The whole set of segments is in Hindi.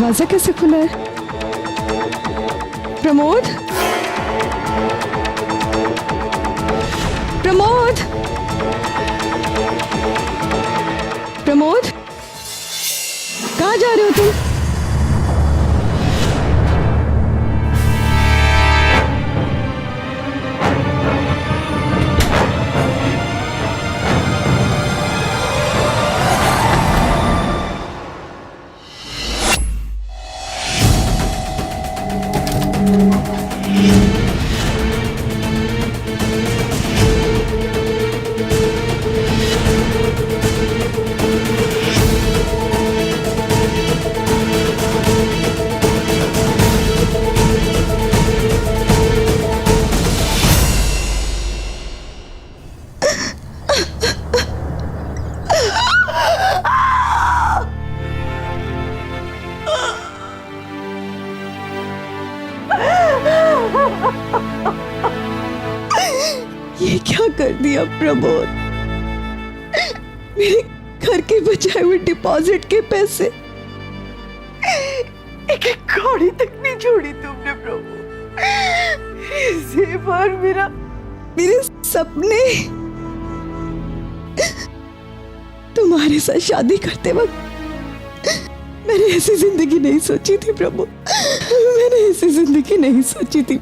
दरवाजा कैसे खुला है? प्रमोद, प्रमोद, प्रमोद, कहाँ जा रहे हो तुम? ये क्या कर दिया प्रमोद? मेरे घर के बचाए हुए डिपॉजिट के पैसे एक एक कौड़ी तक नहीं छोड़ी तुमने प्रभु। सेब और मेरे सपने। तुम्हारे साथ शादी करते वक्त मैंने ऐसी जिंदगी नहीं सोची थी प्रभु, मैंने ऐसी जिंदगी नहीं सोची थी।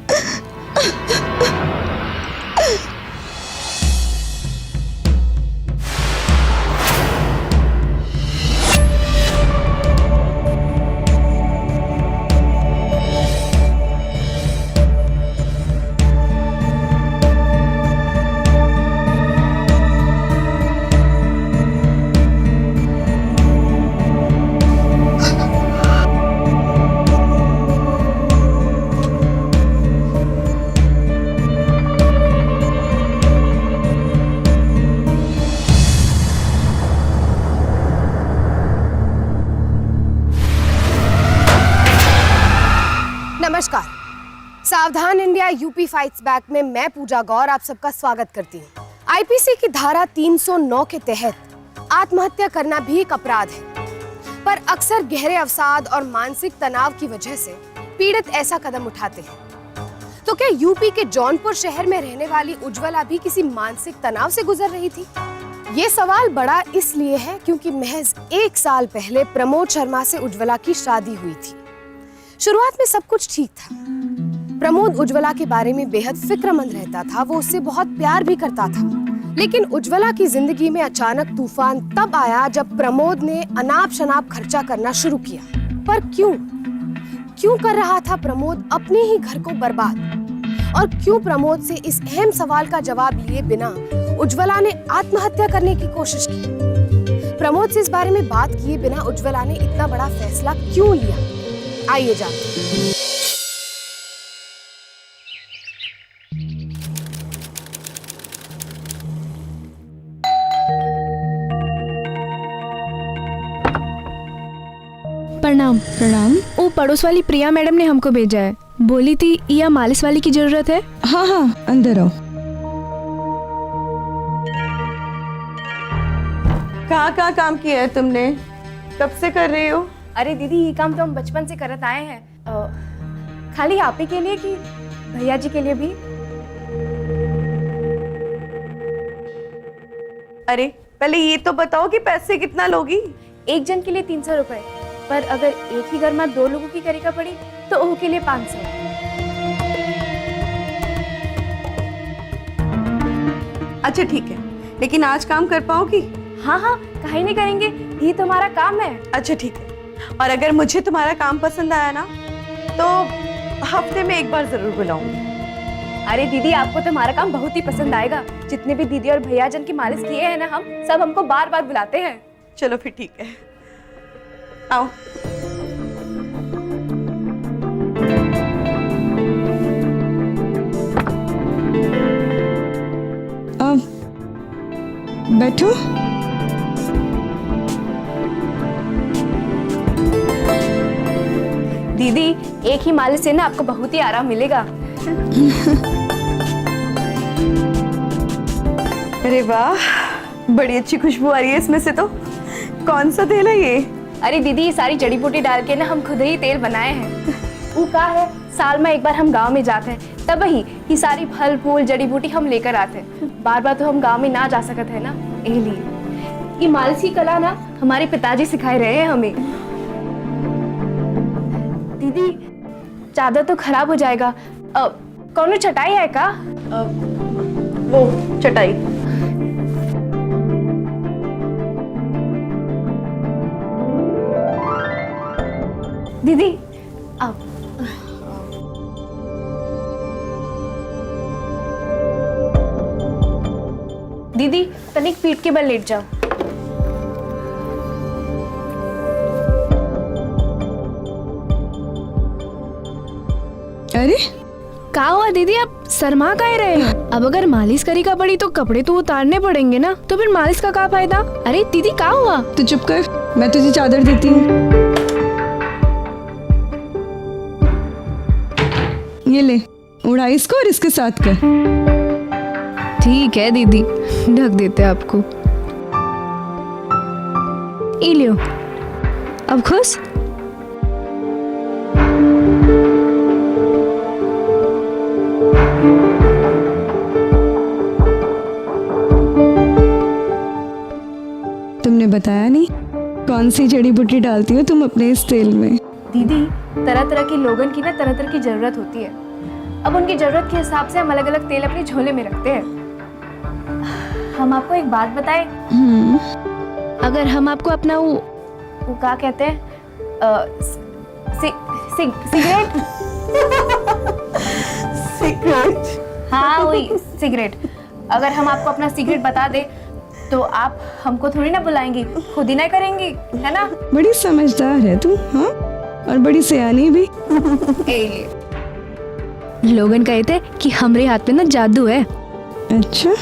नमस्कार, सावधान इंडिया यूपी फाइट्स बैक में मैं पूजा गौर आप सबका स्वागत करती हूँ। आईपीसी की धारा 309 के तहत आत्महत्या करना भी एक अपराध है, पर अक्सर गहरे अवसाद और मानसिक तनाव की वजह से पीड़ित ऐसा कदम उठाते हैं। तो क्या यूपी के जौनपुर शहर में रहने वाली उज्ज्वला भी किसी मानसिक तनाव से गुजर रही थी? ये सवाल बड़ा इसलिए है क्योंकि महज 1 साल पहले प्रमोद शर्मा से उज्ज्वला की शादी हुई थी। शुरुआत में सब कुछ ठीक था। प्रमोद उज्ज्वला के बारे में बेहद फिक्रमंद रहता था, वो उससे बहुत प्यार भी करता था। लेकिन उज्ज्वला की जिंदगी में अचानक तूफान तब आया जब प्रमोद ने अनाप शनाप खर्चा करना शुरू किया। पर क्यों कर रहा था प्रमोद अपने ही घर को बर्बाद? और क्यों प्रमोद से इस अहम सवाल का जवाब लिए बिना उज्ज्वला ने आत्महत्या करने की कोशिश की? प्रमोद से इस बारे में बात किए बिना उज्ज्वला ने इतना बड़ा फैसला क्यों लिया? आइए जानते हैं। प्रणाम। प्रणाम। वो पड़ोस वाली प्रिया मैडम ने हमको भेजा है, बोली थी या मालिश वाली की जरूरत है। हाँ हाँ, अंदर आओ। कहाँ काम किया है तुमने? कब से कर रही हो? अरे दीदी, ये काम तो हम बचपन से करत आए हैं। खाली आप ही के लिए कि भैया जी के लिए भी? अरे पहले ये तो बताओ कि पैसे कितना लोगी? एक जन के लिए 300 रुपए, पर अगर एक ही घर में 2 लोगों की करेगा पड़ी तो ओह के लिए 500। अच्छा ठीक है, लेकिन आज काम कर पाओगी? हाँ हाँ, काहे नहीं करेंगे, ये तो हमारा काम है। अच्छा ठीक है, और अगर मुझे तुम्हारा काम पसंद आया ना तो हफ्ते में 1 बार जरूर बुलाऊंगी। अरे दीदी, आपको तो हमारा काम बहुत ही पसंद आएगा। जितने भी दीदी और भैया जन की मालिश किए हैं ना, हम सब हमको बार बार बुलाते हैं। चलो फिर ठीक है, आओ। बैठो। दीदी, एक ही मालिश से ना आपको बहुत ही आराम मिलेगा। अरे वाह, बड़ी अच्छी खुशबू आ रही है इसमें से तो। कौन सा तेल है ये? अरे दीदी, ये सारी जड़ी बूटी डाल के ना हम खुद ही तेल बनाए हैं। वो का है, साल में एक बार हम गांव में जाते हैं, तब ही ये सारी फल फूल जड़ी बूटी हम लेकर आते हैं। बार बार तो हम गांव में ना जा सकते हैं ना, इसलिए ये मालिश की कला ना हमारे पिताजी सिखाए रहे हैं हमें। दीदी, चादर तो खराब हो जाएगा, कौन चटाई है का? वो चटाई। दीदी अब दीदी तनिक पीठ के बल लेट जाओ। अरे का हुआ दीदी, आप शर्मा काहे रहे हैं? अब अगर मालिश करी का पड़ी तो कपड़े तो उतारने पड़ेंगे ना, तो फिर मालिश का क्या फायदा? अरे दीदी का हुआ? तू चुप कर, मैं तुझे चादर देती हूँ। ये ले, उड़ा इसको और इसके साथ कर। ठीक है दीदी, ढक देते आपको। ई लियो, अब खुश? तुमने बताया नहीं कौन सी जड़ी बूटी डालती हो तुम अपने इस तेल में? दीदी, तरह तरह के लोगन की ना तरह तरह की जरूरत होती है। अब उनकी जरूरत के हिसाब से हम अलग अलग तेल अपने झोले में रखते हैं। हम आपको एक बात बताएं, अगर हम आपको अपना वो क्या कहते हैं, सिगरेट। सिगरेट। हाँ वही सिगरेट। अगर हम आपको अपना सिगरेट बता दे तो आप हमको थोड़ी ना बुलाएंगी, खुद ही ना करेंगी, है ना? बड़ी समझदार है तू, हाँ, और बड़ी सयानी भी। लोगन कहते कि हमरे हाथ में ना जादू है। अच्छा,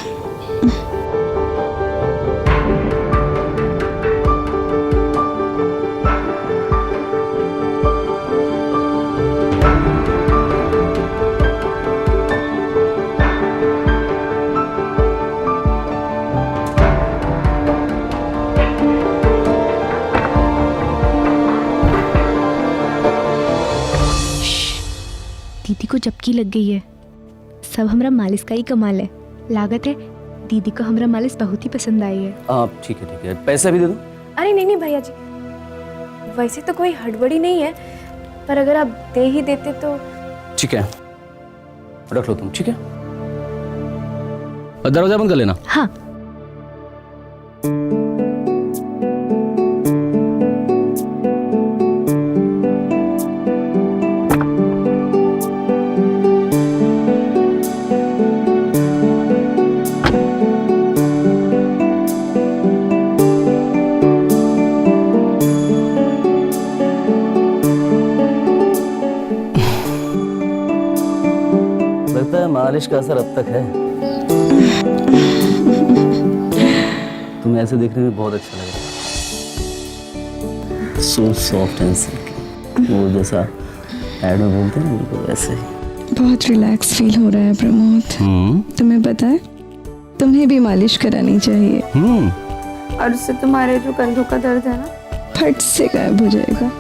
दीदी को झपकी लग गई है। सब हमरा मालिश का ही कमाल है। लागत है दीदी को हमरा मालिश बहुत ही पसंद आई है। ठीक है, पैसा भी दे दो। अरे नहीं नहीं भैया जी, वैसे तो कोई हड़बड़ी नहीं है, पर अगर आप दे ही देते तो। ठीक है, रख लो तुम, ठीक है? और दरवाजा बंद कर लेना। हाँ। लगता है मालिश का असर अब तक है। तुम्हें ऐसे देखने में बहुत अच्छा लग रहा है। सो सॉफ्ट एंड सिल्की, वो जैसा ऐड में बोलते हैं ना, बिल्कुल वैसे ही। बहुत रिलैक्स फील हो रहा है प्रमोद। तुम्हें पता है तुम्हें भी मालिश करानी चाहिए। और उससे तुम्हारे जो कंधों का दर्द है ना, फट से गायब हो जाएगा।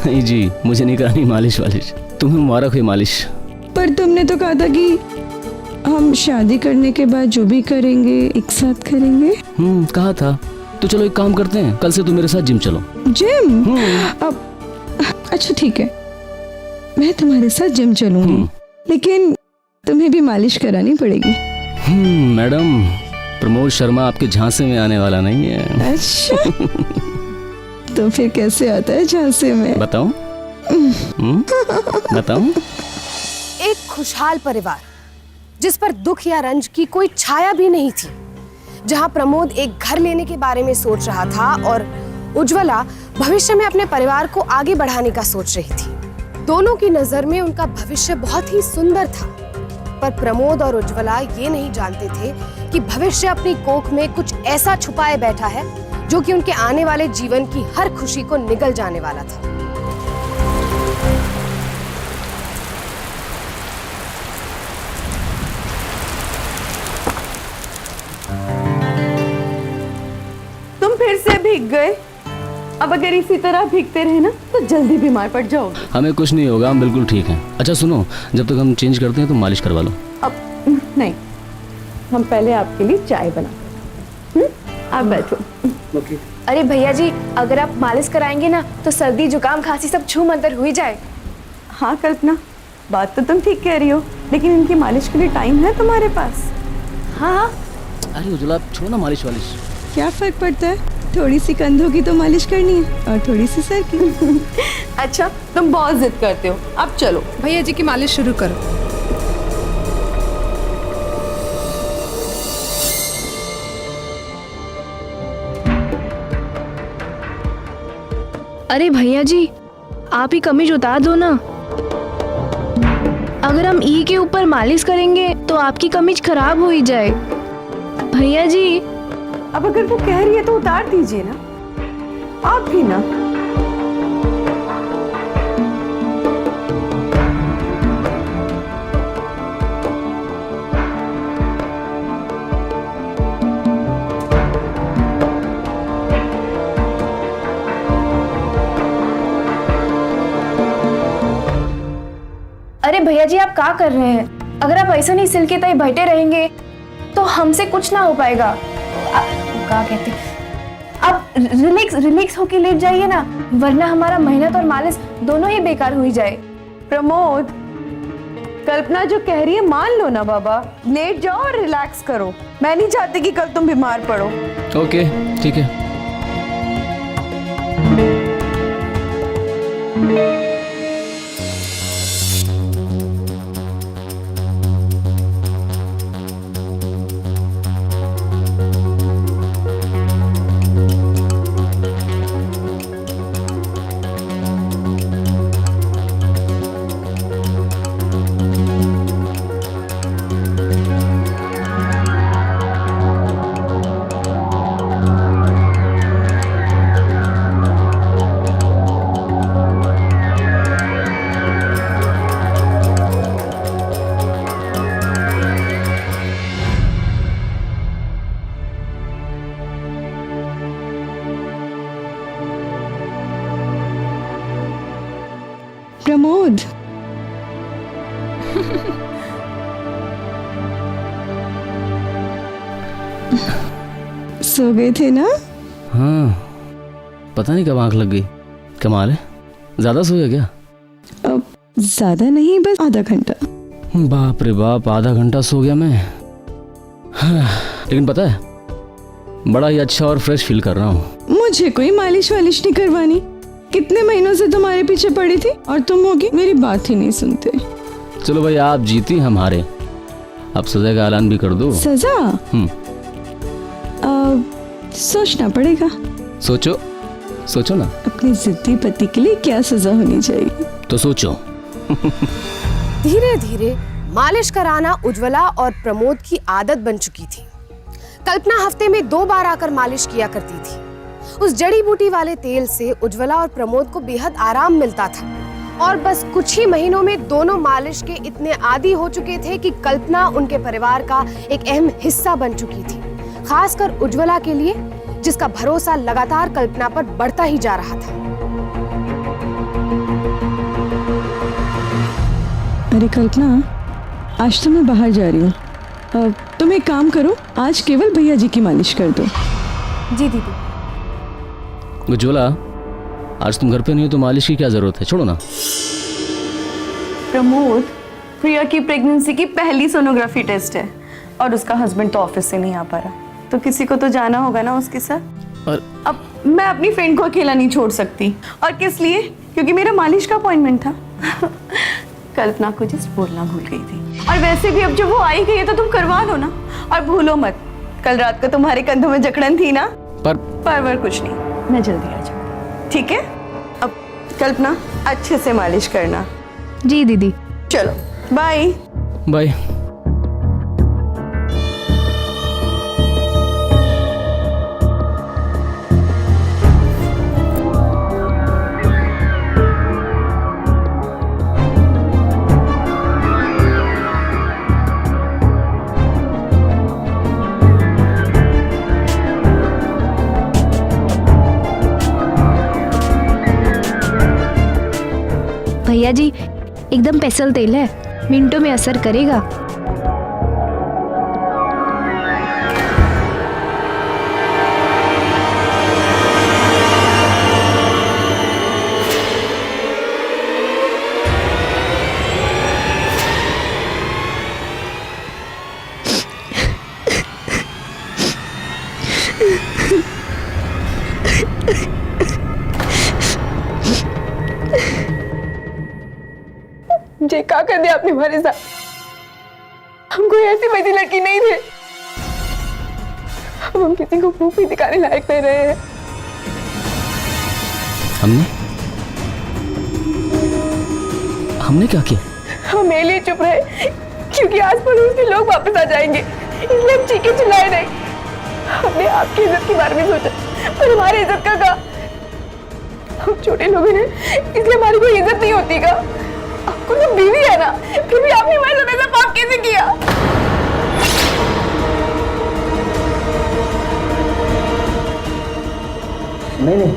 नहीं जी, मुझे नहीं करानी मालिश वालिश। तुम्हें मुबारक हुई मालिश। पर तुमने तो कहा था कि हम शादी करने के बाद जो भी करेंगे एक साथ करेंगे। कहा था। तो चलो एक काम करते हैं, कल से तुम मेरे साथ जिम चलो। जिम? अब अच्छा ठीक है, मैं तुम्हारे साथ जिम चलूंगी, लेकिन तुम्हें भी मालिश करानी पड़ेगी। मैडम, प्रमोद शर्मा आपके झांसे में आने वाला नहीं है। अच्छा तो फिर कैसे आता है झांसे में? बताऊं? बताऊं? एक खुशहाल परिवार जिस पर दुख या रंज की कोई छाया भी नहीं थी, जहां प्रमोद एक घर लेने के बारे में सोच रहा था और उज्ज्वला भविष्य में अपने परिवार को आगे बढ़ाने का सोच रही थी। दोनों की नजर में उनका भविष्य बहुत ही सुंदर था, पर प्रमोद और उज्ज्वला ये नहीं जानते थे कि भविष्य अपनी कोख में कुछ ऐसा छुपाए बैठा है जो कि उनके आने वाले जीवन की हर खुशी को निगल जाने वाला था। तुम फिर से भीग गए। अब अगर इसी तरह भीगते रहे ना तो जल्दी बीमार पड़ जाओगे। हमें कुछ नहीं होगा, हम बिल्कुल ठीक हैं। अच्छा सुनो, जब तक हम चेंज करते हैं तो मालिश करवा लो। अब नहीं, हम पहले आपके लिए चाय बनाते हैं। आप बैठो। अरे भैया जी, अगर आप मालिश कराएंगे ना तो सर्दी जुकाम खांसी सब छू मंतर हुई जाए। हाँ कल्पना, बात तो तुम ठीक कह रही हो, लेकिन इनकी मालिश के लिए टाइम है तुम्हारे पास? हाँ हाँ, अरे उज्ज्वला छोड़ो ना मालिश वालिश। क्या फर्क पड़ता है, थोड़ी सी कंधों की तो मालिश करनी है और थोड़ी सी सर की। अच्छा तुम बहुत जिद करते हो, अब चलो। भैया जी की मालिश शुरू करो। अरे भैया जी, आप ही कमीज उतार दो ना। अगर हम ई के ऊपर मालिश करेंगे तो आपकी कमीज खराब हो ही जाए। भैया जी, अब अगर वो कह रही है तो उतार दीजिए ना, आप भी ना। अरे भैया जी आप क्या कर रहे हैं? अगर आप ऐसा नहीं सिल के तय बैठे रहेंगे तो हमसे कुछ ना हो पाएगा। क्या कहते हैं, आप रिलैक्स होके लेट जाइए ना, वरना हमारा मेहनत और मालिश दोनों ही बेकार हुई जाए। प्रमोद, कल्पना जो कह रही है मान लो ना बाबा, लेट जाओ और रिलैक्स करो। मैं नहीं चाहती कि कल तुम बीमार पड़ो। ओके ठीक है। प्रमोद, सो गए थे ना? हाँ, पता नहीं कब आंख लग गई। कमाल है, ज्यादा सो गया क्या? अब ज्यादा नहीं, बस आधा घंटा। बाप रे बाप, आधा घंटा सो गया मैं। हाँ, लेकिन पता है बड़ा ही अच्छा और फ्रेश फील कर रहा हूँ। मुझे कोई मालिश वालिश नहीं करवानी। कितने महीनों से तुम्हारे पीछे पड़ी थी और तुम होगी मेरी बात ही नहीं सुनते। चलो भाई, आप जीती हम हारे। अब सजा का ऐलान भी कर दो। सजा? सोचना पड़ेगा। सोचो सोचो ना। अपने जिद्दी पति के लिए क्या सजा होनी चाहिए? तो सोचो। धीरे धीरे मालिश कराना उज्ज्वला और प्रमोद की आदत बन चुकी थी। कल्पना हफ्ते में 2 बार आकर मालिश किया करती थी। उस जड़ी बूटी वाले तेल से उज्ज्वला और प्रमोद को बेहद आराम मिलता था और बस कुछ ही महीनों में दोनों मालिश के इतने आदी हो चुके थे कि कल्पना उनके परिवार का एक अहम हिस्सा बन चुकी थी, खासकर उज्ज्वला के लिए, जिसका भरोसा लगातार कल्पना पर बढ़ता ही जा रहा था। अरे कल्पना, आज तो मैं बाहर जा रही हूँ। तुम एक काम करो, आज केवल भैया जी की मालिश कर दो। जी दीदी। उज्ज्वला, आज तुम घर पे नहीं हो तो मालिश की क्या जरूरत है, छोड़ो ना। प्रमोद, प्रिया की प्रेगनेंसी की पहली सोनोग्राफी टेस्ट है और उसका हस्बैंड तो ऑफिस से नहीं आ पा रहा, तो किसी को तो जाना होगा ना उसके साथ। और अब मैं अपनी फ्रेंड को अकेला नहीं छोड़ सकती। और किस लिए? क्योंकि मेरा मालिश का अपॉइंटमेंट था। कल्पना को जस्ट बोलना भूल गई थी। और वैसे भी अब जब वो आई गई है तो तुम करवा लो ना। और भूलो मत, कल रात को तुम्हारे कंधों में जकड़न थी ना। पर कुछ नहीं, मैं जल्दी आ जाऊंगी, ठीक है? अब कल्पना अच्छे से मालिश करना। जी दीदी। चलो बाय बाय। भैया जी एकदम पेसल तेल है, मिनटों में असर करेगा। ये क्या कर दिया आपने हमारे साथ? हम कोई ऐसी वैसी लड़की नहीं थे। अब हम किसी को मुंह भी दिखाने लायक नहीं रहे हैं। हमने क्या किया? हम मेरे लिए चुप रहे क्योंकि आस पड़ोस के लोग वापस आ जाएंगे, इसलिए हम चीखे चिल्लाए नहीं। हमने आपकी इज्जत के बारे में सोचा, पर हमारी इज्जत का कहा? हम छोटे लोग हैं इसलिए हमारी कोई इज्जत नहीं होती का? आपको तो बीवी है ना, फिर भी आपने हमारे साथ ऐसा पाप कैसे किया? नहीं,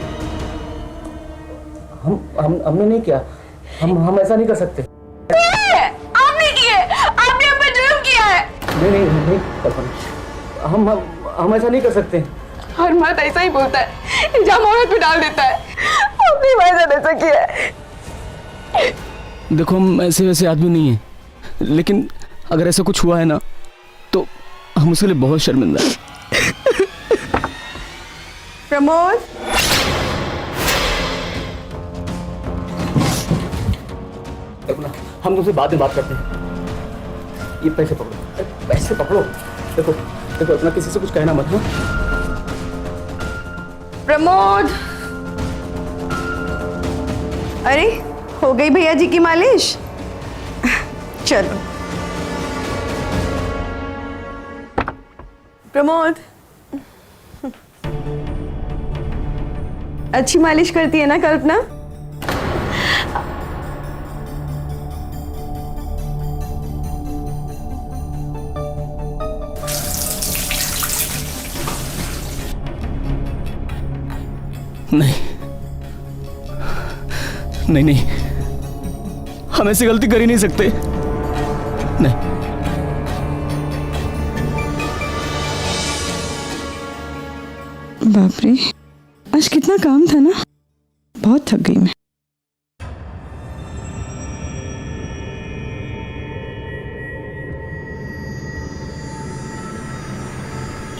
हमने नहीं किया। हम ऐसा नहीं कर सकते। आपने किया, आपने अपना जुर्म किया है। नहीं कल्पना, हम ऐसा नहीं कर सकते। और मर्द ऐसा ही बोलता है, इल्जाम औरत पे डाल देता है। आपने हमारे साथ ऐसा किया है। देखो हम ऐसे वैसे आदमी नहीं हैं, लेकिन अगर ऐसा कुछ हुआ है ना तो हम उसके लिए बहुत शर्मिंदा हैं। प्रमोद, हम तुमसे बाद में बात करते हैं। ये पैसे पकड़ो, पैसे पकड़ो। देखो अपना किसी से कुछ कहना मत। हाँ प्रमोद, अरे हो गई भैया जी की मालिश? चलो प्रमोद, अच्छी मालिश करती है ना कल्पना? नहीं, हम ऐसी गलती कर ही नहीं सकते। नहीं, बाप रे, आज कितना काम था ना, बहुत थक गई मैं।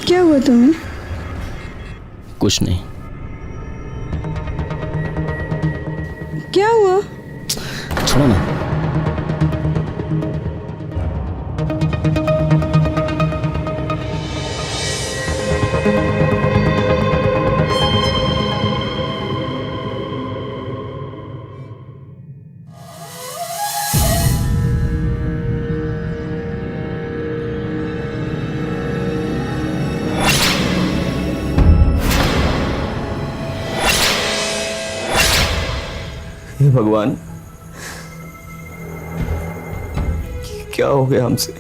क्या हुआ तुम्हें? कुछ नहीं। क्या हुआ? छोड़ो ना। हे भगवान, क्या हो गया हमसे?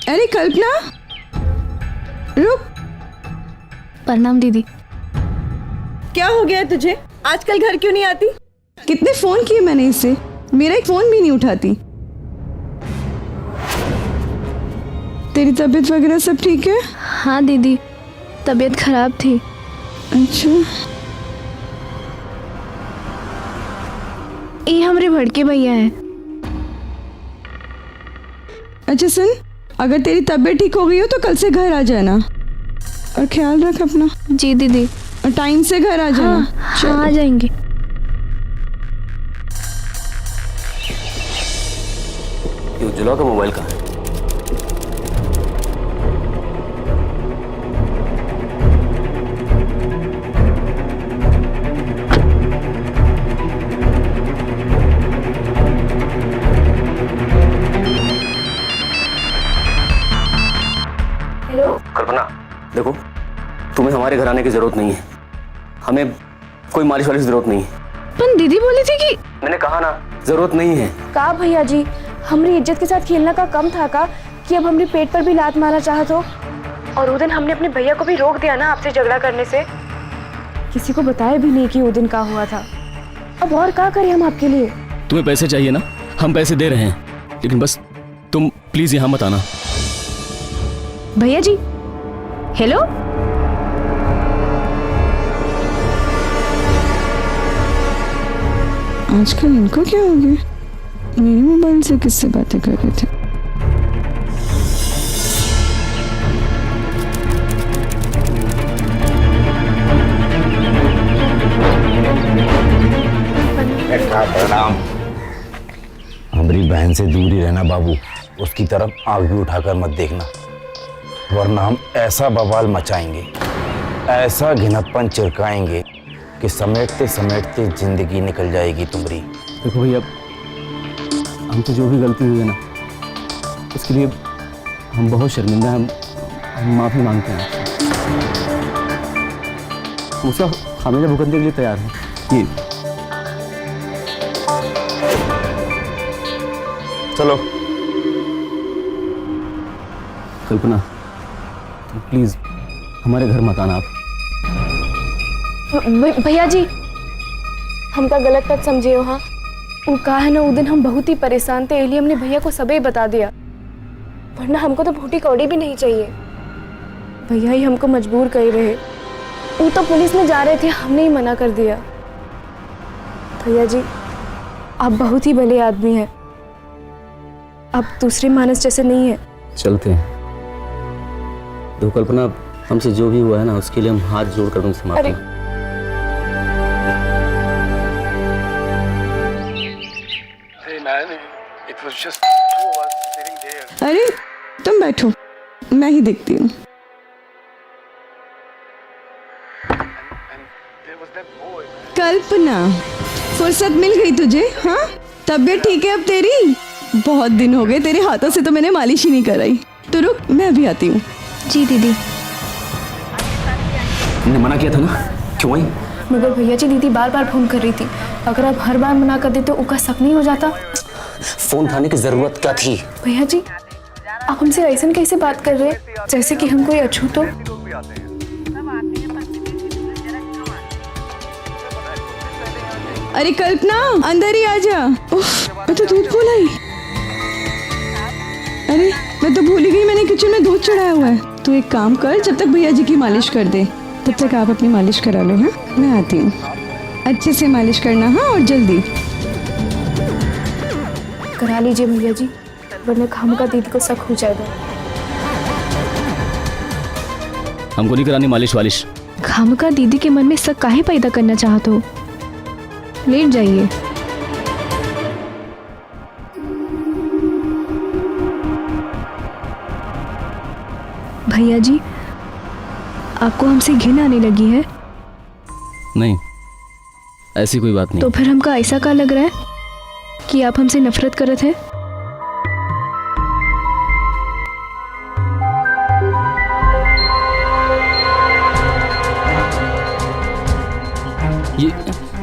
अरे कल्पना, रुक। प्रणाम दीदी। क्या हो गया तुझे? आजकल घर क्यों नहीं आती? कितने फोन किए मैंने इसे, मेरा एक फोन भी नहीं उठाती। तेरी तबीयत वगैरह सब ठीक है? हाँ दीदी, तबीयत खराब थी। अच्छा, ये हमारे भड़के भैया हैं। अच्छा सुन, अगर तेरी तबीयत ठीक हो गई हो तो कल से घर आ जाना और ख्याल रख अपना। जी दीदी। और टाइम से घर आ जाना। हाँ आ जाएंगे। ये उज्ज्वला का मोबाइल कहाँ है? कल्पना, देखो तुम्हें हमारे घर आने की जरूरत नहीं है। हमें कोई मालिश वाली जरूरत नहीं है। पर दीदी बोली थी कि मैंने कहा ना, जरूरत नहीं है। का भैया जी, हमारी इज्जत के साथ खेलना का कम था का कि अब हमारे पेट पर भी लात मारना चाहत हो? और वो दिन हमने अपने भैया को भी रोक दिया ना आपसे झगड़ा करने से। किसी को बताया भी नहीं कि वो दिन क्या हुआ था। अब और क्या करें हम आपके लिए? तुम्हें पैसे चाहिए ना, हम पैसे दे रहे हैं, लेकिन बस तुम प्लीज यहाँ मत आना। भैया जी, हेलो। आजकल इनको क्या हो गया? मेरे मोबाइल से किससे बातें कर रहे थे? प्रणाम। हमारी बहन से दूर ही रहना बाबू, उसकी तरफ आग भी उठाकर मत देखना, वरना हम ऐसा बवाल मचाएंगे, ऐसा घिनतपन चिरकाएंगे कि समेटते समेटते जिंदगी निकल जाएगी तुम्हारी। देखो भैया, हमसे जो भी गलती हुई है ना, उसके लिए हम बहुत शर्मिंदा हैं। हम माफ़ी मांगते हैं आपसे। हम उसका खामियाजा भुगतने के लिए तैयार हैं। ये चलो। कल्पना, प्लीज हमारे घर मत आना आप। भैया जी, हमका गलत मत समझिए। हाँ, वो कहा है ना, वो दिन हम बहुत ही परेशान थे, इसलिए हमने भैया को सबे बता दिया, वरना हमको तो फूटी कौड़ी भी नहीं चाहिए। भैया ही हमको मजबूर कर रहे। वो तो पुलिस में जा रहे थे, हमने ही मना कर दिया। भैया जी, आप बहुत ही भले आदमी हैं, आप दूसरे मानस जैसे नहीं है। चलते हैं। देखो कल्पना, हमसे जो भी हुआ है ना, उसके लिए हम हाथ जोड़कर तुमसे माफी मांगते हैं। अरे तुम बैठो, मैं ही देखती हूँ। कल्पना, फुर्सत मिल गई तुझे? हाँ, तबीयत ठीक है अब तेरी? बहुत दिन हो गए, तेरे हाथों से तो मैंने मालिश ही नहीं कराई। तो रुक, मैं अभी आती हूँ। जी दीदी। मैंने मना किया था ना, क्यों आई? मगर भैया जी, दीदी बार बार फोन कर रही थी। अगर आप हर बार मना कर देते तो उसका शक नहीं हो जाता? फोन उठाने की जरूरत क्या थी? भैया जी, आप हमसे ऐसा कैसे बात कर रहे हैं जैसे कि हम कोई अछूत हो? अरे कल्पना, अंदर ही आ जा। मैं तो दूध भूल आई। अरे मैं तो भूल ही गई, मैंने किचन में दूध चढ़ाया हुआ है। तू एक काम कर, जब तक भैया जी की मालिश कर दे, तब तक आप अपनी मालिश करा लो। हाँ, मैं आती हूँ। अच्छे से मालिश करना, हाँ, और जल्दी करा लीजिए भैया जी, वरना खामका दीदी को शक हो जाएगा। हमको नहीं करानी मालिश वालिश। खामका दीदी के मन में शक काहे पैदा करना चाहते हो? लेट जाइए। भैया जी, आपको हमसे घिन आने लगी है? नहीं, ऐसी कोई बात नहीं। तो फिर हमका ऐसा क्या लग रहा है कि आप हमसे नफरत करत है?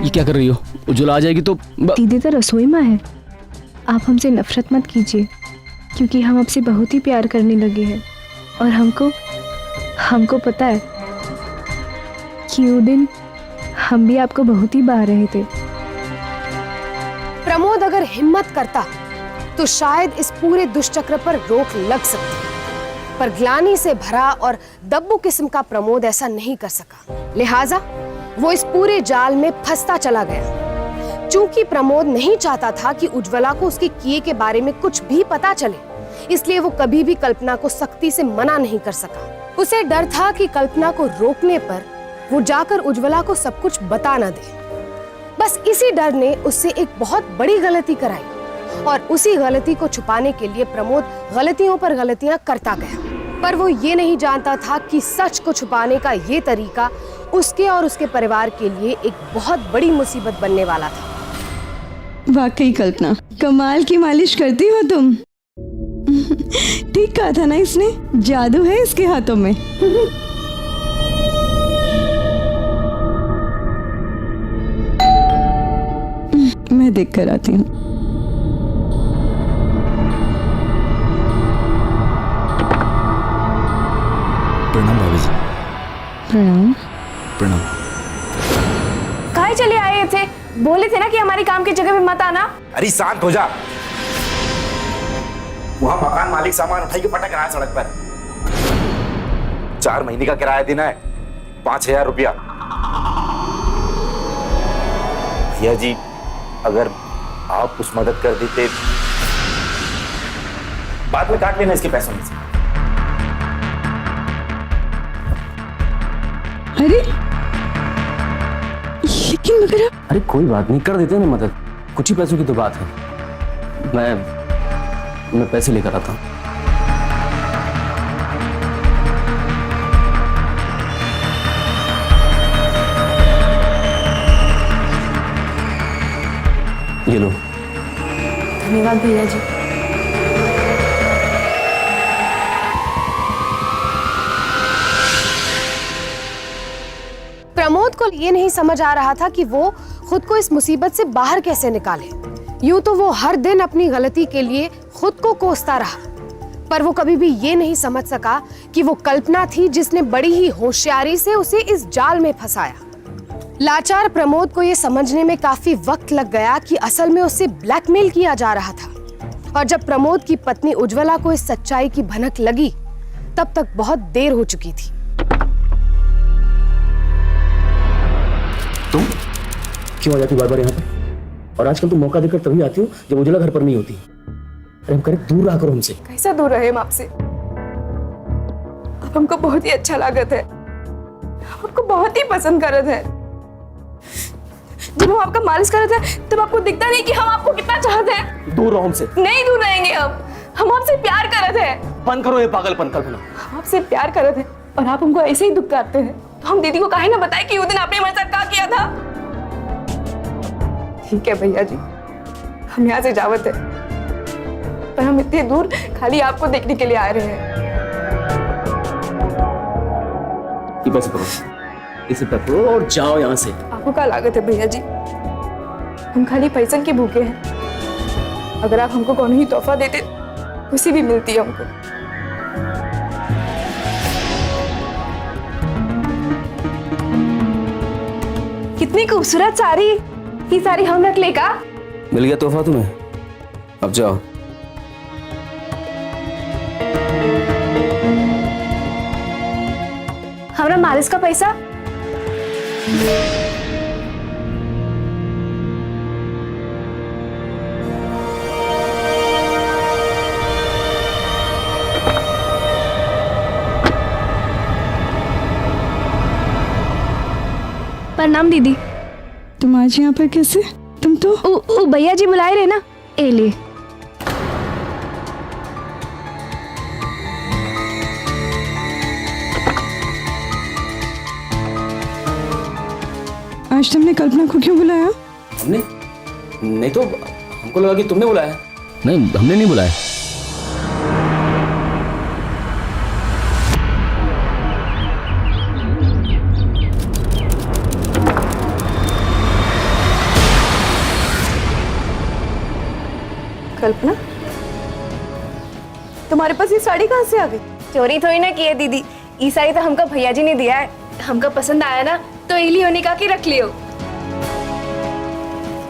ये क्या कर रही हो? उज्ज्वला आ जाएगी तो दीदी तो रसोई में है। आप हमसे नफरत मत कीजिए, क्योंकि हम आपसे बहुत ही प्यार करने लगे हैं। और हमको पता है कि वो दिन हम भी आपको बहुत ही बाह रहे थे। प्रमोद अगर हिम्मत करता तो शायद इस पूरे दुष्चक्र पर रोक लग सकती, पर ग्लानि से भरा और दब्बू किस्म का प्रमोद ऐसा नहीं कर सका। लिहाजा वो इस पूरे जाल में फंसता चला गया। चूंकि प्रमोद नहीं चाहता था कि उज्ज्वला को उसके किए के बारे में कुछ भी पता चले, इसलिए वो कभी भी कल्पना को सख्ती से मना नहीं कर सका। उसे डर था कि कल्पना को रोकने पर वो जाकर उज्ज्वला को सब कुछ बता न दे। बस इसी डर ने उससे एक बहुत बड़ी गलती कराई, और उसी गलती को छुपाने के लिए प्रमोद गलतियों पर गलतियां करता गया। पर वो ये नहीं जानता था कि सच को छुपाने का ये तरीका उसके और उसके परिवार के लिए एक बहुत बड़ी मुसीबत बनने वाला था। वाकई कल्पना, कमाल की मालिश करती हो तुम। ठीक कहा था ना इसने, जादू है इसके हाथों में। मैं देख कर आती हूँ। प्रणाम भाभी जी। प्रणाम। प्रणाम। काहे चले आए थे? बोले थे ना कि हमारी काम की जगह पे मत आना। अरे शांत हो जा। वहां मकान मालिक सामान उठाई के पटक रहा है सड़क पर। 4 महीने का किराया देना है, 5,000 रुपया। भैया जी, अगर आप कुछ मदद कर देते, बाद में काट लेना इसके पैसों में से। अरे लेकिन मगर अरे कोई बात नहीं, कर देते हैं ना मदद, कुछ ही पैसों की तो बात है। मैं पैसे लेकर आता हूँ। ये लो। धन्यवाद भैया जी। प्रमोद को ये नहीं समझ आ रहा था कि वो खुद को इस मुसीबत से बाहर कैसे निकाले। यूं तो वो हर दिन अपनी गलती के लिए खुद को कोसता रहा, पर वो कभी भी ये नहीं समझ सका कि वो कल्पना थी जिसने बड़ी ही होशियारी से उसे इस जाल में फंसाया। लाचार प्रमोद को ये समझने में काफी वक्त लग गया कि असल में उससे ब्लैकमेल किया जा रहा था, और जब प्रमोद की पत्नी उज्ज्वला को इस सच्चाई की भनक लगी, तब तक बहुत देर हो चुकी थी। तुम क्यों आ जाती बार बार यहाँ पर? और आजकल तुम मौका देकर तभी आती हो जब उज्ज्वला घर पर नहीं होती। अरे हम करें दूर रहा करो हमसे। कैसा दूर रहे हम आपसे? आप हमको बहुत ही अच्छा लागत है, हम आपको बहुत ही पसंद करत है। जब हम आपका मालिश करते हैं तब आपको दिखता नहीं कि हम आपको कितना चाहते हैं। दूर रहो हमसे। नहीं दूर रहेंगे हम आपसे प्यार करत हैं। बंद करो ये पागलपन कल्पना। हम आपसे प्यार करत हैं और आप हमको ऐसे ही दुख करते हैं, तो हम दीदी को काहे ना बताए कि उस दिन आपने हमारे साथ क्या किया था। ठीक है भैया जी, हम यहाँ से जावत है, पर हम इतने दूर खाली आपको देखने के लिए आ रहे हैं। ये पैसे करो, इसे पकड़ो और जाओ यहाँ से। आपको क्या लागत है भैया जी? हम खाली पैसन के भूखे हैं। अगर आप हमको कौन ही तोहफा देते, उसी भी मिलती है हमको। कितनी खूबसूरत साड़ी, ये साड़ी हम रख ले का? मिल गया तोहफा तुम्हें, अब जाओ। हमारा मालिश का पैसा? प्रणाम दीदी। तुम आज यहाँ पर कैसे? तुम तो ओ भैया जी बुलाए रहे ना, ए ले। आज तुमने कल्पना को क्यों बुलाया? हमने नहीं तो हमको लगा कि तुमने बुलाया। नहीं, हमने नहीं बुलाया। कल्पना, तुम्हारे पास ये साड़ी कहाँ से आ गई? चोरी थोड़ी ना की है दीदी, ये साड़ी तो हमको भैया जी ने दिया है। हमको पसंद आया ना, तो इली होने का की रख लियो।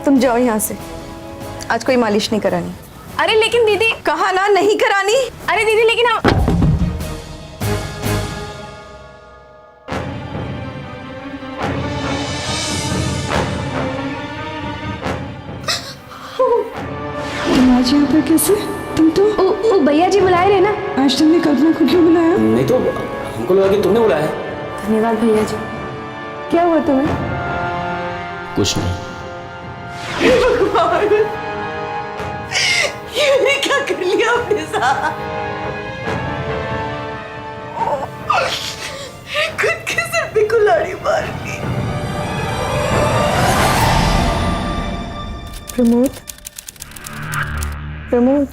तुम जाओ यहाँ से, आज कोई मालिश नहीं करानी। अरे लेकिन दीदी। कहा ना नहीं करानी। अरे दीदी लेकिन हम तुम आज यहाँ पर कैसे? तुम तो ओ भैया जी बुलाए रहे ना। आज तुमने कल्पना को क्यों बुलाया? नहीं तो हमको लगा कि तुमने बुलाया। धन्यवाद भैया जी। क्या हुआ तुम्हें? कुछ नहीं। ये क्या कर लिया अपने साथ? खुद के सर पे कुल्हाड़ी मार दी। प्रमोद, प्रमोद,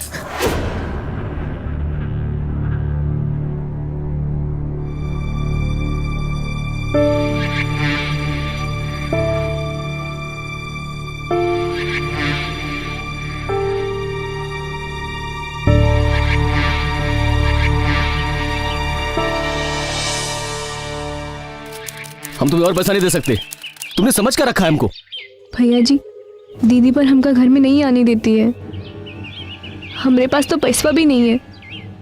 हम तुम्हें और पैसा नहीं दे सकते। तुमने समझ कर रखा है हमको। भैया जी, दीदी पर हमका घर में नहीं आने देती है। हमारे पास तो पैसा भी नहीं है।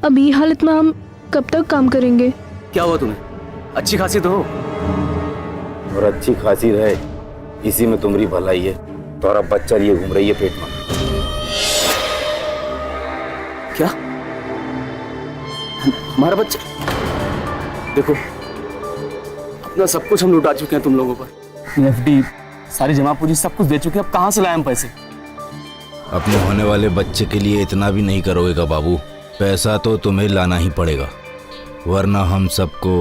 अब ये हालत में हम कब तक काम करेंगे? क्या हुआ तुम्हें? अच्छी खासी तो हो। और अच्छी खासी रहे, इसी में तुम्हारी भलाई है। तुम्हारा बच्चा ये घूम रही है पेट में। क्या? हमारा बच्चा? देखो, अपना सब कुछ हम लुटा चुके हैं तुम लोगों पर। एफडी, सारी जमा पूंजी सब कुछ दे चुके हैं। अब कहाँ से लाए हम पैसे? अपने होने वाले बच्चे के लिए इतना भी नहीं करोगे बाबू। पैसा तो तुम्हें लाना ही पड़ेगा, वरना हम सबको,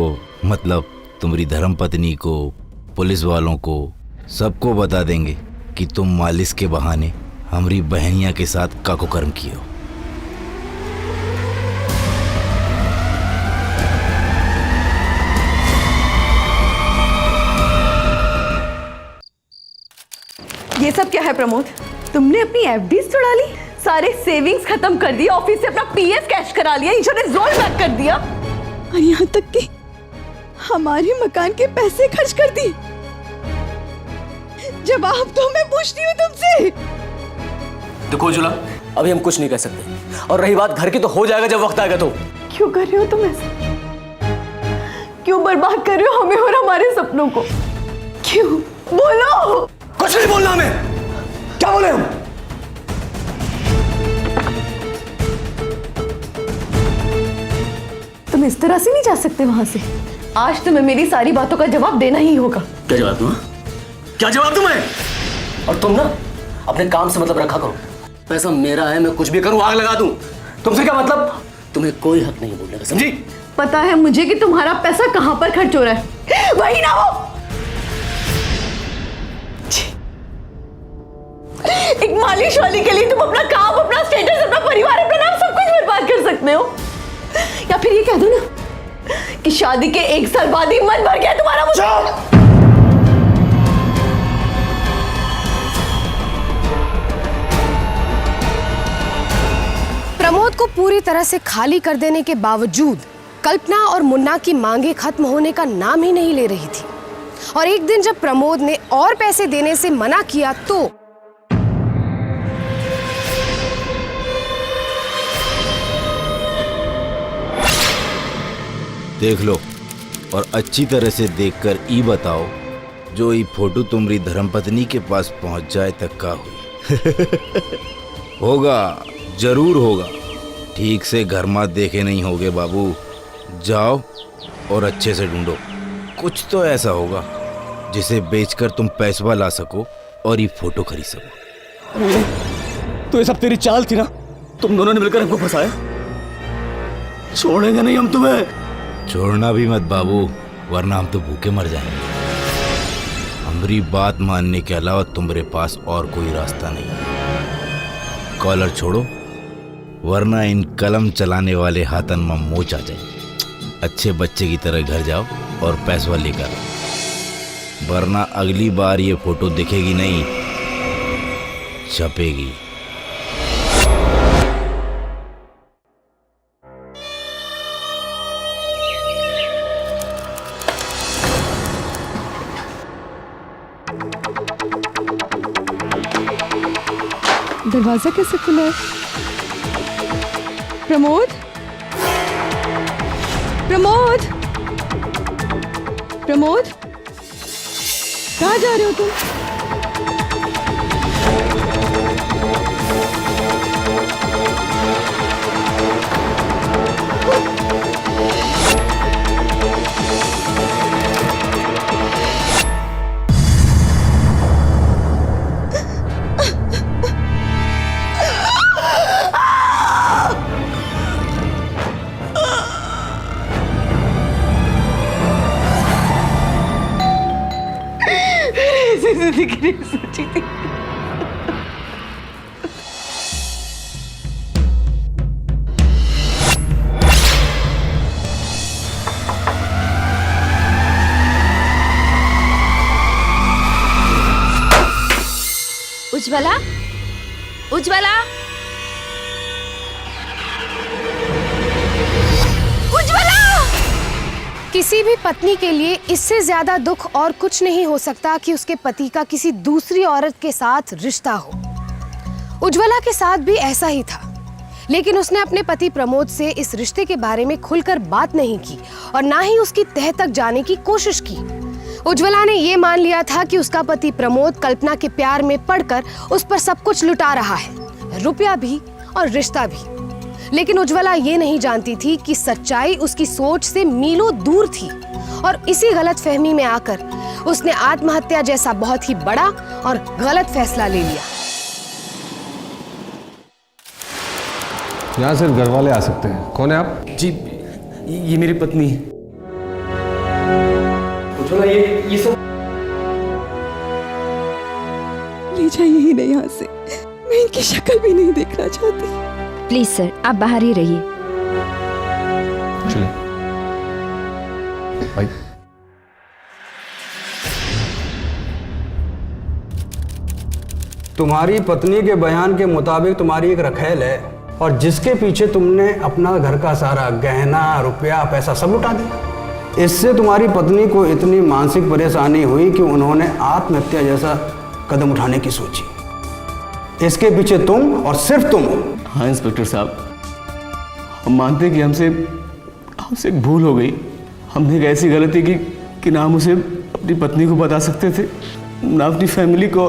मतलब तुम्हारी धर्मपत्नी को, पुलिस वालों को, सबको बता देंगे कि तुम मालिश के बहाने हमारी बहनिया के साथ काकुकर्म किए हो। ये सब क्या है प्रमोद? तुमने अपनी एफडीज छुड़ा ली, सारे सेविंग्स खत्म कर दिए, ऑफिस से अपना पीएफ कैश करा लिया, इंश्योरेंस रोल बैक कर दिया, और यहाँ तक कि हमारे मकान के पैसे खर्च कर दी। जवाब तो मैं पूछती हूँ तुमसे। देखो जुला, अभी हम कुछ नहीं कर सकते। और रही बात घर की, तो हो जाएगा जब वक्त आएगा। तो क्यों कर रहे हो तुम ऐसा? क्यों बर्बाद कर रहे हो हमें और हमारे सपनों को? क्यों? बोलो। कुछ नहीं बोलना हमें। क्या बोले हम? तुम इस तरह से नहीं जा सकते वहां से। आज तुम्हें मेरी सारी बातों का जवाब देना ही होगा। क्या जवाब दूं? क्या जवाब दूं मैं? और तुम ना अपने काम से मतलब रखा करो। पैसा मेरा है, मैं कुछ भी करूं, आग लगा दूं। तुमसे क्या मतलब? तुम्हें कोई हक नहीं बोलने का, समझी? पता है मुझे कि तुम्हारा पैसा कहां पर खर्च हो रहा है। वही ना वो एक मालिश वाली के लिए तुम अपना काम, अपना स्टेटस, अपना परिवार, अपना नाम सब कुछ बर्बाद कर सकते हो। या फिर ये कह दो ना कि शादी के 1 साल बाद ही मन भर गया तुम्हारा मुझे। प्रमोद को पूरी तरह से खाली कर देने के बावजूद कल्पना और मुन्ना की मांगे खत्म होने का नाम ही नहीं ले रही थी। और एक दिन जब प्रमोद ने और पैसे देने से मना किया तो देख लो और अच्छी तरह से देखकर ई बताओ, जो ये फोटो तुम्हारी धर्मपत्नी के पास पहुंच जाए तक का हुई। होगा, जरूर होगा। ठीक से घर मत देखे नहीं होगे बाबू। जाओ और अच्छे से ढूंढो। कुछ तो ऐसा होगा जिसे बेचकर तुम पैसा ला सको और ये फोटो खरीद सको। तो ये सब तेरी चाल थी ना? तुम दोनों ने मिलकर हमको फंसाया। छोड़ेंगे नहीं हम तुम्हें। छोड़ना भी मत बाबू, वरना हम तो भूखे मर जाएंगे। हमारी बात मानने के अलावा तुम्हारे पास और कोई रास्ता नहीं। कॉलर छोड़ो, वरना इन कलम चलाने वाले हाथन में मोच आ जाए। अच्छे बच्चे की तरह घर जाओ और पैसा लेकर, वरना अगली बार ये फोटो दिखेगी नहीं, छपेगी। दरवाजा कैसे खुला है? प्रमोद, प्रमोद, प्रमोद, कहाँ जा रहे हो तुम? जिंदगी नहीं सोची थी। उज्ज्वला, उज्ज्वला, उज्ज्वला, किसी भी पत्नी के लिए इससे ज्यादा दुख और कुछ नहीं हो सकता कि उसके पति का किसी दूसरी औरत के साथ रिश्ता हो। उज्ज्वला के साथ भी ऐसा ही था, लेकिन उसने अपने पति प्रमोद से इस रिश्ते के बारे में खुलकर बात नहीं की और ना ही उसकी तह तक जाने की कोशिश की। उज्ज्वला ने ये मान लिया था कि उसका पति प्रमोद कल्पना के प्यार में पड़कर उस पर सब कुछ लुटा रहा है, रुपया भी और रिश्ता भी। लेकिन उज्ज्वला ये नहीं जानती थी कि सच्चाई उसकी सोच से मीलों दूर थी और इसी गलतफहमी में आकर उसने आत्महत्या जैसा बहुत ही बड़ा और गलत फैसला ले लिया। यहाँ सिर्फ घर वाले आ सकते हैं। कौन है आप? जी, ये मेरी पत्नी है। उज्ज्वला, ये सब ले जाइए ही नहीं यहाँ से, मैं इनकी शक्ल भी नहीं देखना चाहती। प्लीज सर, आप बाहर ही रहिए। चलिए भाई। तुम्हारी पत्नी के बयान के मुताबिक तुम्हारी एक रखेल है और जिसके पीछे तुमने अपना घर का सारा गहना, रुपया, पैसा सब लुटा दिया। इससे तुम्हारी पत्नी को इतनी मानसिक परेशानी हुई कि उन्होंने आत्महत्या जैसा कदम उठाने की सोची। इसके पीछे तुम और सिर्फ तुम हो। हाँ इंस्पेक्टर साहब, हम मानते हैं कि हमसे एक भूल हो गई। हमने एक ऐसी गलती की कि ना हम उसे अपनी पत्नी को बता सकते थे, ना अपनी फैमिली को,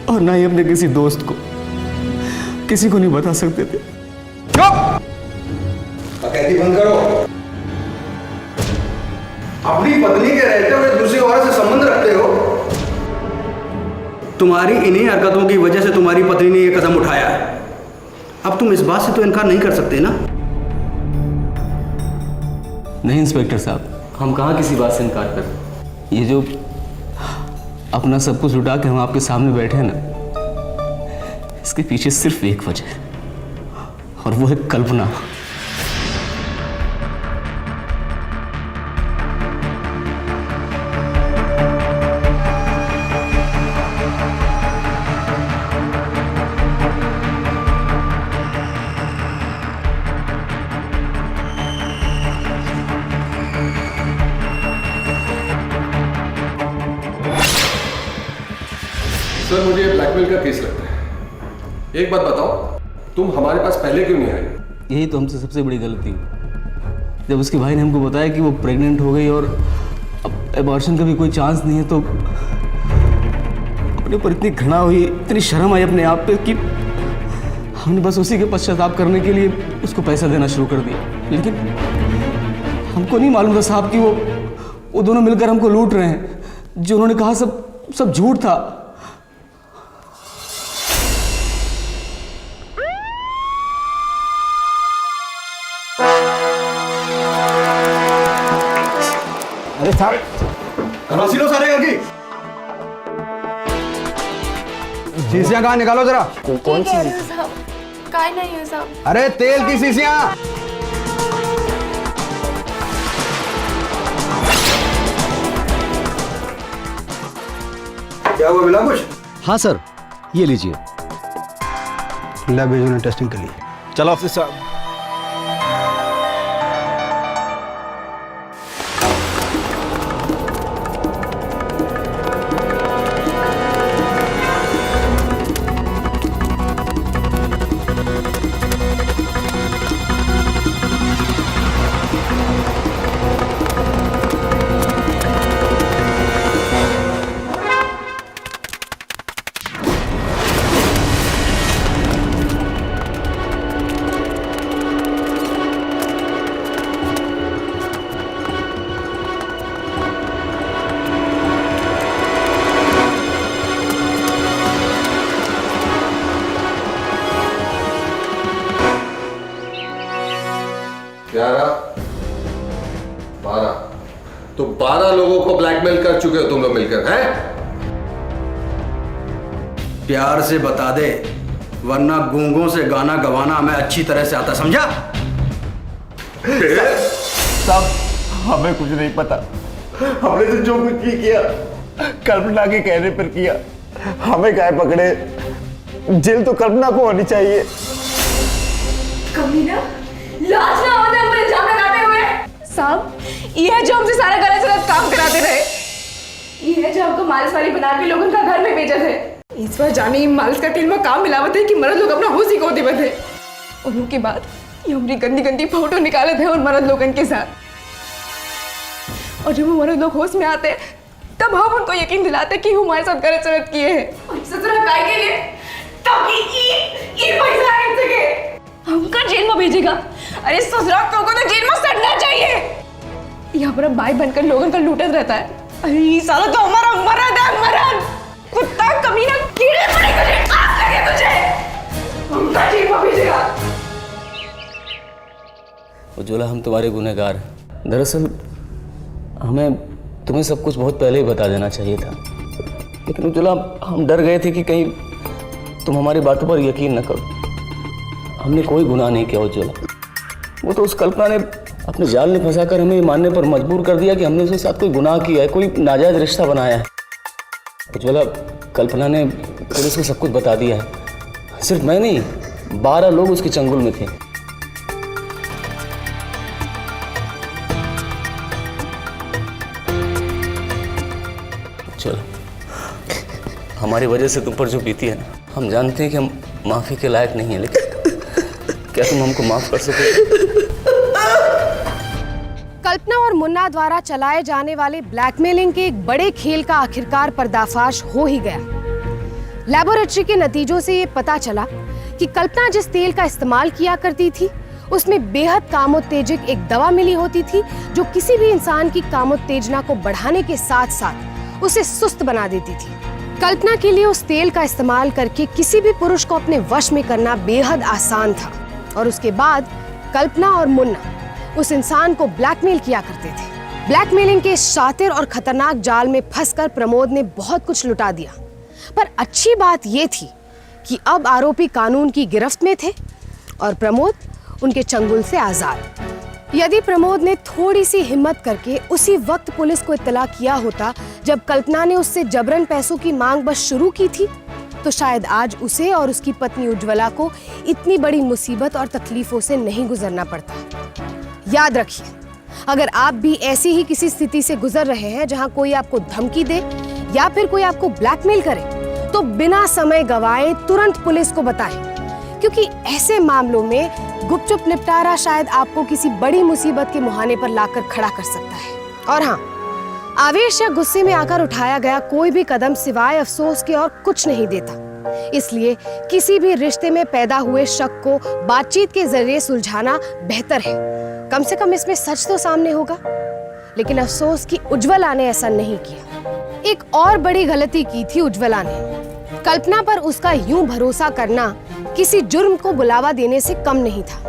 और ना ही अपने किसी दोस्त को। किसी को नहीं बता सकते थे। चुप! डकैती बंद करो। अपनी पत्नी के रहते हुए दूसरी औरत से संबंध रखते हो। तुम्हारी इन्हीं हरकतों की वजह से तुम्हारी पत्नी ने यह कदम उठाया है। अब तुम इस बात से तो इनकार नहीं कर सकते ना? नहीं इंस्पेक्टर साहब, हम कहाँ किसी बात से इनकार कर। ये जो अपना सब कुछ लुटा के हम आपके सामने बैठे हैं ना, इसके पीछे सिर्फ एक वजह है, और वो है कल्पना। सर, मुझे ब्लैकमेल का केस लगता है। एक बात बताओ, तुम हमारे पास पहले क्यों नहीं आए? यही तो हमसे सबसे बड़ी गलती हुई। जब उसके भाई ने हमको बताया कि वो प्रेग्नेंट हो गई और अब एबॉर्शन का भी कोई चांस नहीं है, तो अपने ऊपर इतनी घृणा हुई, इतनी शर्म आई अपने आप पे कि हमने बस उसी के पश्चाताप करने के लिए उसको पैसा देना शुरू कर दिया। लेकिन हमको नहीं मालूम था साहब कि वो दोनों मिलकर हमको लूट रहे हैं। जो उन्होंने कहा सब झूठ था। अरे साहब, खलासी लो सारे घर की। शीशियां कहाँ, निकालो जरा। कौन सी साहब? काय नहीं है साहब। अरे तेल की शीशियां। क्या हुआ, मिला कुछ? हाँ सर, ये लीजिए। लैब भेजो ना टेस्टिंग के लिए। चलो ऑफिसर साहब। तो 12 लोगों को ब्लैकमेल कर चुके हो तुम लोग मिलकर, हैं? प्यार से बता दे, वरना गूंगों से गाना गवाना हमें अच्छी तरह से आता, समझा? साहब, हमें कुछ नहीं पता। हमने तो जो कुछ भी किया कल्पना के कहने पर किया। हमें काहे पकड़े? जेल तो कल्पना को होनी चाहिए। कमीना, लाज ना होता हमको इल्जाम लगाते हुए। साहब, ये है जो हमसे सारा गलत सलत काम कराते रहे। ये है जो हमको मालिश वाली बना के लोगों का घर में भेजा थे। इस बार जाने मालिश का तेल में काम मिलावत है कि मर्द लोग अपना होश ही खो देवत है। और उनके बाद ये हमारी गंदी गंदी फोटो निकाले थे और मर्द लोगों के साथ। और जब वो मर्द लोग होश में आते तब हम उनको यकीन दिलाते कि हमारे साथ गलत सलत किए हैं। और ससुरा काय के लिए ताकि ये पैसा आ सके, हमका जेल में भेजेगा। अरे ससुरा लोगों को तो जेल में सड़ना चाहिए। यहाँ पर भाई बनकर लोगों का लूटत रहता है। अरे ये साला तो हमारा मर्द है, मर्द कुत्ता कमीना, कीड़े पड़े तुझे, आग लगे तुझे, हमका जेल में भेजेगा। उज्ज्वला, हम तुम्हारे गुनहगार हैं। दरअसल हमें तुम्हें सब कुछ बहुत पहले ही बता देना चाहिए था, लेकिन उज्ज्वला हम डर गए थे कि कहीं तुम हमारी बातों पर यकीन न करो। हमने कोई गुनाह नहीं किया उज्ज्वला। वो तो उस कल्पना ने अपने जाल में फंसाकर हमें मानने पर मजबूर कर दिया कि हमने उसके साथ कोई गुनाह किया है, कोई नाजायज रिश्ता बनाया है। उज्ज्वला, कल्पना ने पुलिस को सब कुछ बता दिया है। सिर्फ मैं नहीं, 12 लोग उसके चंगुल में थे। चलो, हमारी वजह से तुम पर जो बीती है ना, हम जानते हैं कि हम माफी के लायक नहीं है, लेकिन क्या तुम हमको माफ कर सकोगे? कल्पना और मुन्ना द्वारा चलाए जाने वाले ब्लैकमेलिंग के एक बड़े खेल का आखिरकार पर्दाफाश हो ही गया। लैबोरेटरी के नतीजों से ये पता चला कि कल्पना जिस तेल का इस्तेमाल किया करती थी उसमें बेहद कामोत्तेजक एक दवा मिली होती थी जो किसी भी इंसान की कामोत्तेजना को बढ़ाने के साथ साथ उसे सुस्त बना देती थी। कल्पना के लिए उस तेल का इस्तेमाल करके किसी भी पुरुष को अपने वश में करना बेहद आसान था और उसके बाद कल्पना और मुन्ना उस इंसान को ब्लैकमेल किया करते थे। ब्लैकमेलिंग के शातिर और खतरनाक जाल में फंसकर प्रमोद ने बहुत कुछ लुटा दिया, पर अच्छी बात यह थी कि अब आरोपी कानून की गिरफ्त में थे और प्रमोद उनके चंगुल से आजाद। यदि प्रमोद ने थोड़ी सी हिम्मत करके उसी वक्त पुलिस को इत्तला किया होता जब कल्पना ने उससे जबरन पैसों की मांग बस शुरू की थी, तो शायद आज उसे और उसकी पत्नी उज्ज्वला को इतनी बड़ी मुसीबत और तकलीफों से नहीं गुजरना पड़ता। याद रखिए, अगर आप भी ऐसी ही किसी स्थिति से गुजर रहे हैं जहां कोई आपको धमकी दे या फिर कोई आपको ब्लैकमेल करे, तो बिना समय गवाए तुरंत पुलिस को बताएं, क्योंकि ऐसे मामलों में गुपचुप निपटारा शायद आपको किसी बड़ी मुसीबत के मुहाने पर लाकर खड़ा कर सकता है। और हाँ, आवेश या गुस्से में आकर उठाया गया कोई भी कदम सिवाय अफसोस के और कुछ नहीं देता। इसलिए किसी भी रिश्ते में पैदा हुए शक को बातचीत के जरिए सुलझाना बेहतर है। कम से कम इसमें सच तो सामने होगा। लेकिन अफसोस कि उज्ज्वला ने ऐसा नहीं किया। एक और बड़ी गलती की थी उज्ज्वला ने। कल्पना पर उसका यूं भरोसा करना किसी जुर्म को बुलावा देने से कम नहीं था।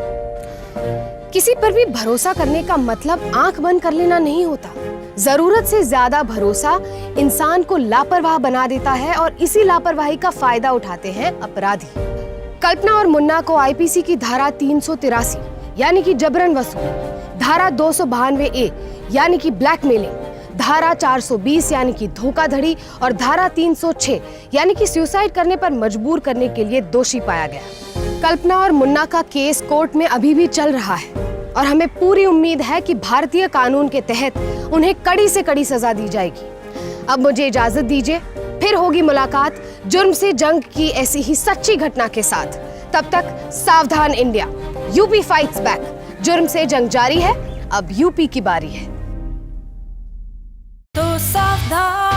किसी पर भी भरोसा करने का मतलब आंख बंद कर लेना नहीं होता। जरूरत से ज्यादा भरोसा इंसान को लापरवाह बना देता है और इसी लापरवाही का फायदा उठाते हैं अपराधी। कल्पना और मुन्ना को आईपीसी की धारा 383 यानी कि जबरन वसूल, धारा 292A यानी कि ब्लैकमेलिंग, धारा 420 यानी कि धोखाधड़ी और धारा 306 यानी कि सुसाइड करने पर मजबूर करने के लिए दोषी पाया गया। कल्पना और मुन्ना का केस कोर्ट में अभी भी चल रहा है और हमें पूरी उम्मीद है कि भारतीय कानून के तहत उन्हें कड़ी से कड़ी सजा दी जाएगी। अब मुझे इजाजत दीजिए, फिर होगी मुलाकात जुर्म से जंग की ऐसी ही सच्ची घटना के साथ। तब तक सावधान इंडिया, यूपी फाइट्स बैक। जुर्म से जंग जारी है, अब यूपी की बारी है। तो सावधान